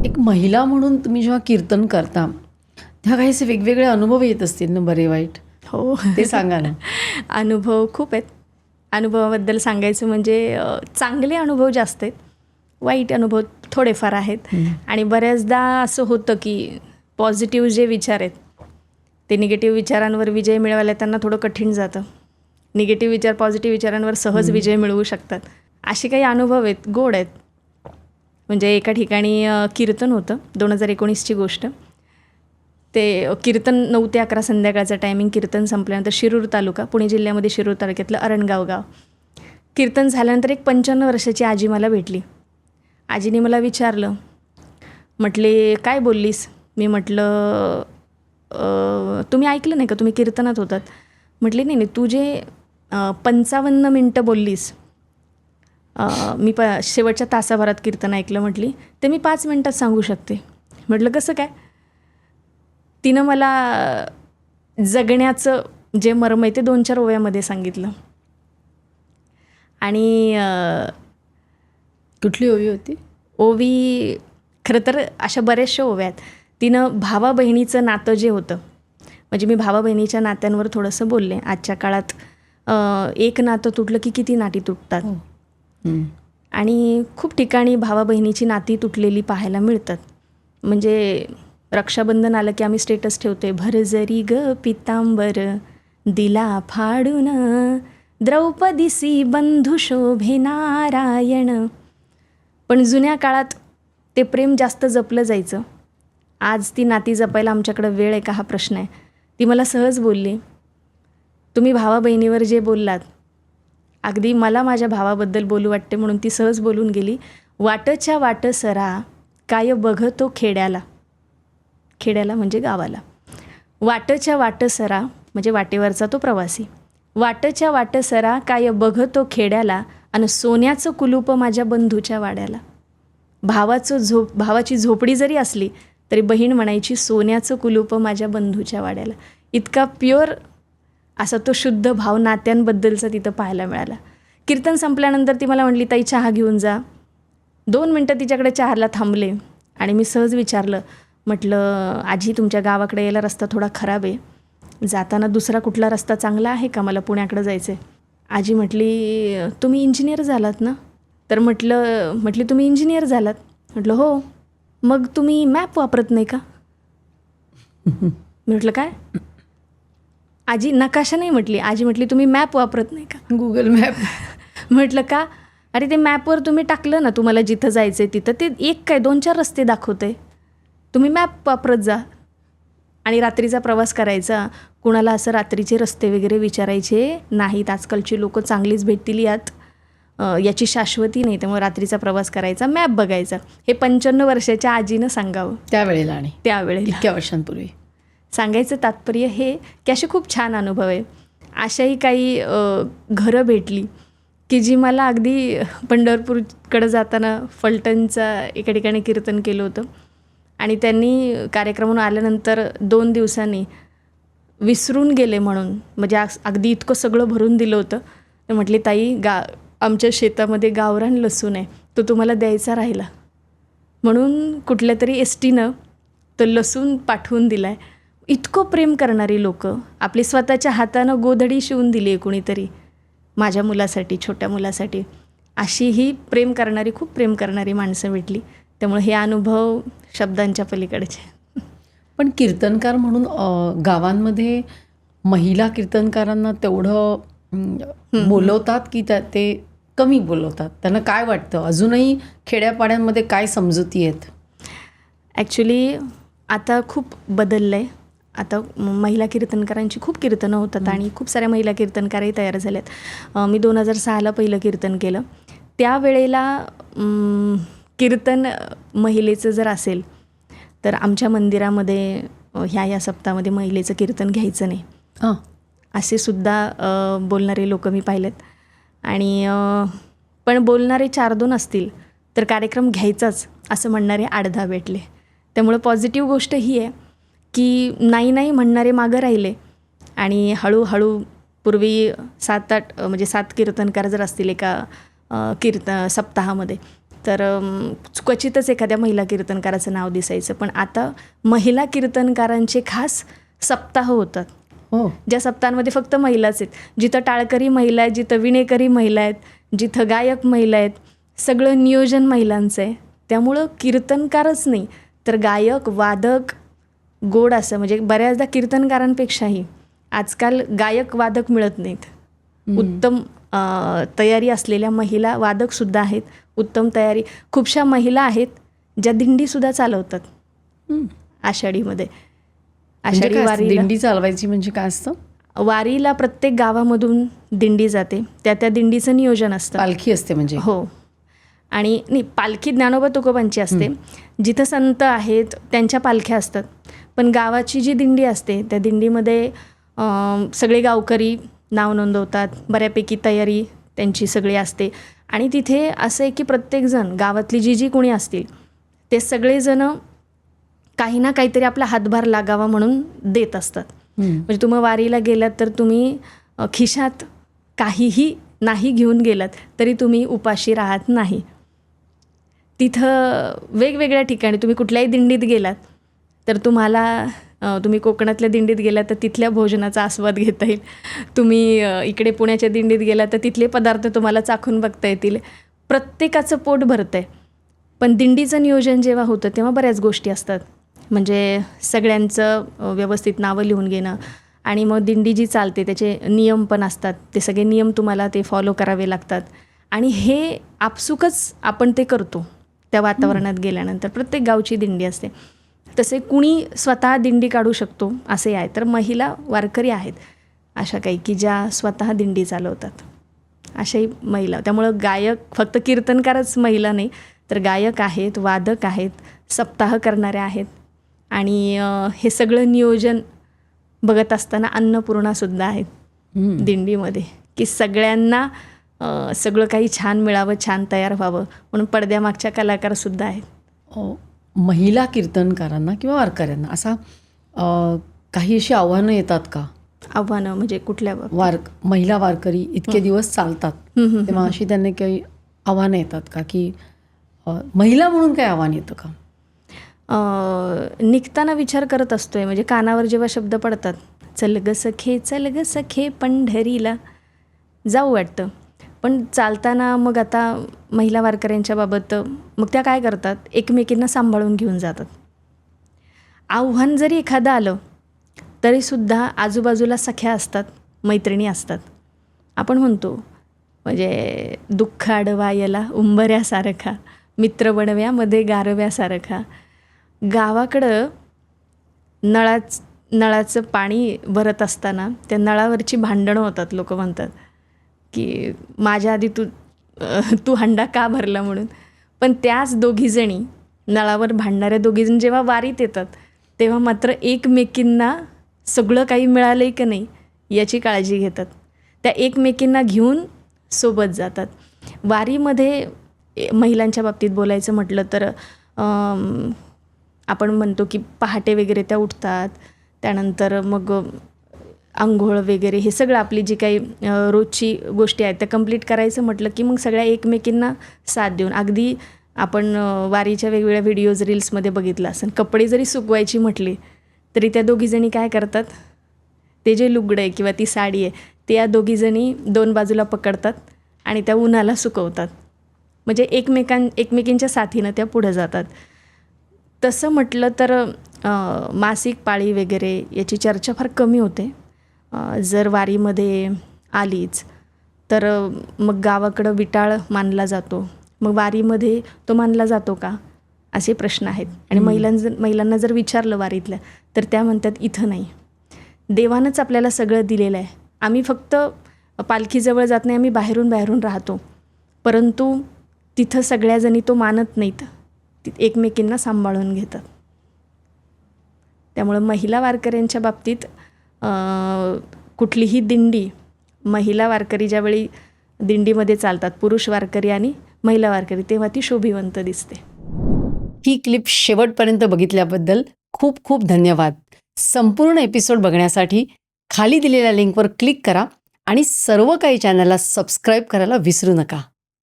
एक महिला म्हणून तुम्ही जेव्हा कीर्तन करता तेव्हा काही असे वेगवेगळे अनुभव येत असतील ना, बरे वाईट? हो, ते सांगा ना. अनुभव खूप आहेत. अनुभवाबद्दल सांगायचं म्हणजे चांगले अनुभव जास्त आहेत, वाईट अनुभव थोडेफार आहेत. आणि बऱ्याचदा असं होतं की पॉझिटिव्ह जे विचार आहेत ते निगेटिव्ह विचारांवर विजय मिळवायला त्यांना थोडं कठीण जातं. निगेटिव्ह विचार पॉझिटिव्ह विचारांवर सहज विजय मिळवू शकतात. असे काही अनुभव आहेत, गोड आहेत. म्हणजे एका ठिकाणी कीर्तन होतं, 2019ची गोष्ट. ते कीर्तन 9 ते 11 संध्याकाळचं टायमिंग. कीर्तन संपल्यानंतर शिरूर तालुका, पुणे जिल्ह्यामध्ये शिरूर तालुक्यातलं अरणगाव गाव. कीर्तन झाल्यानंतर एक 55 वर्षाची आजी मला भेटली. आजीने मला विचारलं, म्हटले काय बोललीस? मी म्हटलं तुम्ही ऐकलं नाही का, तुम्ही कीर्तनात होतात? म्हटले नाही नाही, तू जे 55 मिनटं बोललीस, मी शेवटच्या तासाभरात कीर्तन ऐकलं म्हटली, ते मी 5 मिनटात सांगू शकते. म्हटलं कसं काय? तिनं मला जगण्याचं जे मर्म आहे ते 2-4 ओव्यामध्ये सांगितलं. आणि कुठली ओवी होती? ओवी खरं तर अशा बऱ्याचशा ओव्या आहेत. तिनं भावा बहिणीचं नातं जे होतं, म्हणजे मी भावा बहिणीच्या नात्यांवर थोडंसं बोलले. आजच्या काळात एक नातं तुटलं की किती नाती तुटतात. आणि खूप ठिकाणी भावा बहिणीची नाती तुटलेली पाहायला मिळतात. म्हणजे रक्षाबंधन आलं की आम्ही स्टेटस ठेवतोय, भरजरी ग पितांबर दिला फाडून, द्रौपदीसी बंधू शोभे नारायण. पण जुन्या काळात ते प्रेम जास्त जपलं जायचं. आज ती नाती जपायला आमच्याकडं वेळ आहे का, हा प्रश्न आहे. ती मला सहज बोलली, तुम्ही भावा बहिणीवर जे बोललात, अगदी मला माझ्या भावाबद्दल बोलू वाटते म्हणून ती सहज बोलून गेली. वाटच्या वाट सरा काय बघतो खेड्याला. खेड्याला म्हणजे गावाला. वाटच्या वाट सरा म्हणजे वाटेवरचा तो प्रवासी. वाटच्या वाट सरा काय बघतो खेड्याला, आणि सोन्याचं कुलूप माझ्या बंधूच्या वाड्याला. भावाची झोपडी जरी असली तरी बहीण म्हणायची, सोन्याचं कुलूप माझ्या बंधूच्या वाड्याला. इतका प्युअर असा तो शुद्ध भाव नात्यांबद्दलचा तिथं पाहायला मिळाला. कीर्तन संपल्यानंतर ती मला म्हटली, ताई चहा घेऊन जा. 2 मिनटं तिच्याकडे चहाला थांबले आणि मी सहज विचारलं, म्हटलं आजी तुमच्या गावाकडे यायला रस्ता थोडा खराब आहे, जाताना दुसरा कुठला रस्ता चांगला आहे का, मला पुण्याकडे जायचं आहे. आजी म्हटली, तुम्ही इंजिनियर झालात ना? तर म्हटली तुम्ही इंजिनियर झालात? म्हटलं हो. मग तुम्ही मॅप वापरत नाही का? मी म्हटलं काय? आजी नकाशा नाही म्हटली. आजी म्हटली तुम्ही मॅप वापरत नाही का? Google map. म्हटलं का? अरे ते मॅपवर तुम्ही टाकलं ना तुम्हाला जिथं जायचं आहे तिथं, ते एक काय 2-4 रस्ते दाखवते. तुम्ही मॅप वापरत जा. आणि रात्रीचा प्रवास करायचा, कुणाला असं रात्रीचे रस्ते वगैरे विचारायचे नाहीत. आजकालची लोकं चांगलीच भेटतील याची शाश्वती नाही, त्यामुळे रात्रीचा प्रवास करायचा, मॅप बघायचा. हे 55 वर्षाच्या आजीनं सांगावं त्यावेळेला. आणि त्यावेळेला इतक्या वर्षांपूर्वी सांगायचं तात्पर्य हे की असे खूप छान अनुभव आहे. अशाही काही घरं भेटली की जी मला अगदी पंढरपूरकडं जाताना फलटणचा एका ठिकाणी कीर्तन केलं होतं आणि त्यांनी कार्यक्रमातून आल्यानंतर 2 दिवसांनी विसरून गेले म्हणून, म्हणजे अगदी इतकं सगळं भरून दिलं होतं. ते म्हटली, ताई आमच्या शेतामध्ये गावरान लसूण आहे, तो तुम्हाला द्यायचा राहिला म्हणून कुठल्या तरी एसटीनं तो लसूण पाठवून दिला आहे. इतकं प्रेम करणारी लोकं, आपली स्वतःच्या हातानं गोधडी शिवून दिली आहे कुणीतरी माझ्या मुलासाठी, छोट्या मुलासाठी. अशी ही खूप प्रेम करणारी माणसं भेटली. त्यामुळे हे अनुभव शब्दांच्या पलीकडचे. पण कीर्तनकार म्हणून गावांमध्ये महिला कीर्तनकारांना तेवढं बोलवतात की ते कमी बोलवतात? त्यांना काय वाटतं? अजूनही खेड्यापाड्यांमध्ये काय समजुती आहेत? ॲक्च्युली आता खूप बदललं आहे. आता महिला कीर्तनकारांची खूप कीर्तनं होतात आणि खूप साऱ्या महिला कीर्तनकारही तयार झाल्यात. मी 2006ला पहिलं कीर्तन केलं. त्यावेळेला कीर्तन महिलेचं जर असेल तर आमच्या मंदिरामध्ये ह्या सप्ताहामध्ये महिलेचं कीर्तन घ्यायचं नाही असे सुद्धा बोलणारे लोक मी पाहिलेत. आणि पण बोलणारे 4-2 असतील तर कार्यक्रम घ्यायचाच असं म्हणणारे 8-10 भेटले. त्यामुळं पॉझिटिव्ह गोष्ट ही आहे की नाही म्हणणारे मागं राहिले आणि हळूहळू पूर्वी 7 कीर्तनकार जर असतील एका सप्ताहामध्ये तर क्वचितच एखाद्या महिला कीर्तनकाराचं नाव दिसायचं. पण आता महिला कीर्तनकारांचे खास सप्ताह होतात, हो. ज्या सप्ताहांमध्ये फक्त महिलाच आहेत. जिथं टाळकरी महिला आहेत, जिथं विणेकरी महिला आहेत, जिथं गायक महिला आहेत, सगळं नियोजन महिलांचं आहे. त्यामुळं कीर्तनकारच नाही तर गायक, वादक, गोड असं म्हणजे बऱ्याचदा कीर्तनकारांपेक्षाही आजकाल गायक, वादक मिळत नाहीत. उत्तम तयारी असलेल्या महिला वादकसुद्धा आहेत, उत्तम तयारी. खूपशा महिला आहेत ज्या दिंडीसुद्धा चालवतात आषाढीमध्ये. म्हणजे आषाढी काय असतं? वारीला दिंडी चालवायची म्हणजे काय असतं? वारीला प्रत्येक गावामधून दिंडी जाते, त्या दिंडीचं नियोजन असतं. पालखी असते म्हणजे? हो. आणि नाही, पालखी ज्ञानोबा तुकोबांची असते. जिथं संत आहेत त्यांच्या पालख्या असतात. पण गावाची जी दिंडी असते त्या दिंडीमध्ये सगळे गावकरी नाव नोंदवतात, बऱ्यापैकी तयारी त्यांची सगळी असते. आणि तिथे असं आहे की प्रत्येकजण गावातली जी कोणी असतील ते सगळेजणं काही ना काहीतरी आपला हातभार लागावा म्हणून देत असतात. म्हणजे तुम्ही वारीला गेलात तर तुम्ही खिशात काहीही नाही घेऊन गेलात तरी तुम्ही उपाशी राहत नाही. तिथं वेगवेगळ्या ठिकाणी तुम्ही कुठल्याही दिंडीत गेलात तर तुम्हाला तुम्ही कोकणातल्या दिंडीत गेलात तर तिथल्या भोजनाचा आस्वाद घेता येईल. तुम्ही इकडे पुण्याच्या दिंडीत गेलात तर तिथले पदार्थ तुम्हाला चाखून बघता येतील. प्रत्येकाचं पोट भरतं आहे. पण दिंडीचं नियोजन जेव्हा होतं तेव्हा बऱ्याच गोष्टी असतात. म्हणजे सगळ्यांचं व्यवस्थित नावं लिहून घेणं आणि मग दिंडी जी चालते त्याचे नियम पण असतात. ते सगळे नियम तुम्हाला ते फॉलो करावे लागतात. आणि हे आपसुकच आपण ते करतो त्या वातावरणात गेल्यानंतर. प्रत्येक गावची दिंडी असते. तसे कुणी स्वतः दिंडी काढू शकतो असे आहे. तर महिला वारकरी आहेत अशा काही की ज्या स्वतः दिंडी चालवतात, अशाही महिला. त्यामुळं गायक फक्त कीर्तनकारच महिला नाही तर गायक आहेत, वादक आहेत, सप्ताह करणाऱ्या आहेत. आणि हे सगळं नियोजन बघत असताना अन्नपूर्णासुद्धा आहेत दिंडीमध्ये, की सगळ्यांना सगळं काही छान मिळावं, छान तयार व्हावं म्हणून पडद्यामागच्या कलाकारसुद्धा आहेत. महिला कीर्तनकारांना किंवा वारकऱ्यांना असा काही अशी आव्हानं येतात का? आव्हानं म्हणजे कुठल्या? महिला वारकरी इतके दिवस चालतात तेव्हा अशी त्यांना काही आव्हानं येतात का, की महिला म्हणून काही आव्हान येतं का? निघताना विचार करत असतोय. म्हणजे कानावर जेव्हा शब्द पडतात, चल ग सखे पंढरीला, जाऊ वाटतं. पण चालताना मग आता महिला वारकऱ्यांच्या बाबत मग त्या काय करतात, एकमेकींना सांभाळून घेऊन जातात. आव्हान जरी एखादं आलं तरीसुद्धा आजूबाजूला सख्या असतात, मैत्रिणी असतात. आपण म्हणतो म्हणजे दुःख अडवायला उंबऱ्यासारखा, मित्र बनव्यामध्ये गारव्यासारखा. गावाकडं नळाचं पाणी भरत असताना त्या नळावरची भांडणं होतात. लोक म्हणतात की माझ्या आधी तू हंडा का भरला म्हणून. पण त्याच दोघीजणी नळावर भांडणाऱ्या दोघीजण जेव्हा वारीत येतात तेव्हा मात्र एकमेकींना सगळं काही मिळालं आहे का नाही याची काळजी घेतात. त्या एकमेकींना घेऊन सोबत जातात. वारीमध्ये महिलांच्या बाबतीत बोलायचं म्हटलं तर आपण म्हणतो की पहाटे वगैरे त्या उठतात. त्यानंतर मग आंघोळ वगैरे हे सगळं आपली जी काही रोजची गोष्टी आहेत त्या कंप्लीट करायचं म्हटलं की मग सगळ्या एकमेकींना साथ देऊन, अगदी आपण वारीच्या वेगवेगळ्या व्हिडिओज रील्समध्ये बघितलं असेल, कपडे जरी सुकवायची म्हटली तरी त्या दोघीजणी काय करतात, ते जे लुगडं आहे किंवा ती साडी आहे ते या दोघीजणी दोन बाजूला पकडतात आणि त्या उन्हाला सुकवतात. म्हणजे एकमेकींच्या साथीनं त्या पुढं जातात. तसं म्हटलं तर मासिक पाळी वगैरे याची चर्चा फार कमी होते. जर वारीमध्ये आलीच तर मग गावाकडं विटाळ मानला जातो, मग वारीमध्ये तो मानला जातो का, असे प्रश्न आहेत. आणि महिलांना जर विचारलं वारीतल्या तर त्या म्हणतात इथं नाही, देवानंच आपल्याला सगळं दिलेलं आहे. आम्ही फक्त पालखीजवळ जात नाही, आम्ही बाहेरून राहतो. परंतु तिथं सगळ्याजणी तो मानत नाहीत, एकमेकींना सांभाळून घेतात. त्यामुळं महिला वारकऱ्यांच्या बाबतीत कुठलीही दिंडी, महिला वारकरी ज्यावेळी दिंडीमध्ये चालतात, पुरुष वारकरी आणि महिला वारकरी, तेव्हा ती शोभिवंत दिसते. ही क्लिप शेवटपर्यंत बघितल्याबद्दल खूप खूप धन्यवाद. संपूर्ण एपिसोड बघण्यासाठी खाली दिलेल्या लिंकवर क्लिक करा आणि सर्व काही चॅनलला सबस्क्राईब करायला विसरू नका.